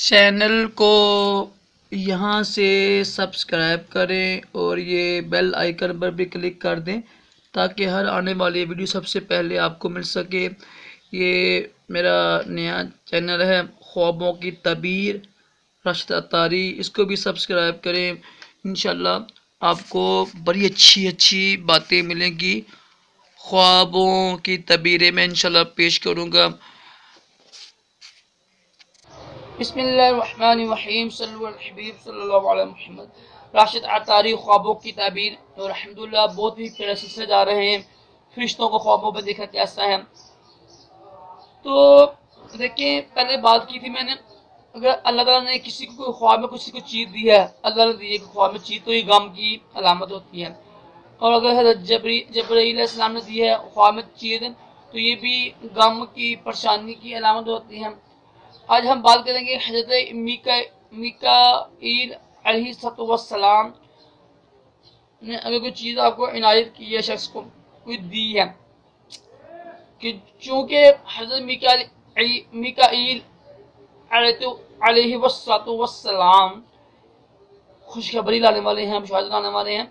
Channel کو یہاں سے سبسکرائب کریں اور یہ بیل آئیکن پر بھی کلک کر دیں تاکہ ہر آنے والی ویڈیو سب سے پہلے آپ کو مل سکے۔ یہ میرا نیا چینل ہے خوابوں کی تعبیر راشد عطاری، اس کو بھی سبسکرائب کریں۔ انشاءاللہ آپ کو بڑی اچھی باتیں ملیں گی۔ خوابوں کی تعبیریں میں انشاءاللہ پیش کروں گا۔ بسم اللہ الرحمن الرحیم، صلی اللہ الحبیب صلی اللہ علیہ محمد۔ راشد عطاری خوابوں کی تعبیر، اور الحمدللہ بہت ہی پیارے سلسلے جا رہے ہیں فرشتوں کو خوابوں میں دیکھا کیسا ہے۔ تو دیکھیں، پہلے بات کی تھی میں نے، اگر اللہ تعالیٰ نے کسی کو کوئی خواب میں کسی کو چیز دی ہے، اللہ نے دی ہے خواب میں چیز، تو یہ غم کی علامت ہوتی ہے۔ اور اگر حضرت جبرائیل علیہ السلام نے دی ہے خواب میں چیز، تو یہ بھی غم کی پریشانی کی علامت ہوتی ہے۔ آج ہم بات کریں گے حضرت میکائیل علیہ السلام نے اگر کوئی چیز آپ کو عنایت کی ہے، شخص کو کوئی دی ہے، کہ چونکہ حضرت میکائیل علیہ السلام خوشخبری لانے والے ہیں، بشارت لانے والے ہیں،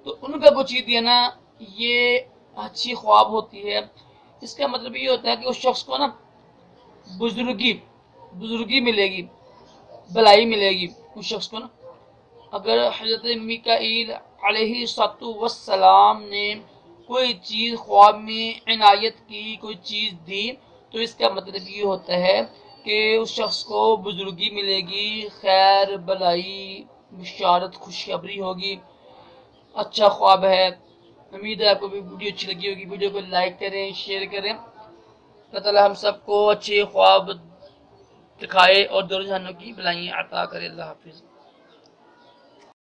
تو ان کا کوئی چیز دی ہے نا، یہ اچھی خواب ہوتی ہے۔ اس کا مطلب یہ ہوتا ہے کہ اس شخص کو نا بزرگی ملے گی، بھلائی ملے گی اس شخص کو نا۔ اگر حضرت میکائیل علیہ السلام نے کوئی چیز خواب میں عنایت کی، کوئی چیز دی، تو اس کا مطلب یہ ہوتا ہے کہ اس شخص کو بزرگی ملے گی، خیر بھلائی بشارت خوشخبری ہوگی، اچھا خواب ہے۔ امید ہے آپ کو بھی ویڈیو اچھی لگی ہوگی۔ ویڈیو کو لائک کریں، شیئر کریں۔ اللہ تعالی ہم سب کو اچھے خواب دکھائے اور دور جہانوں کی بھلائیاں عطا کرے۔ اللہ حافظ۔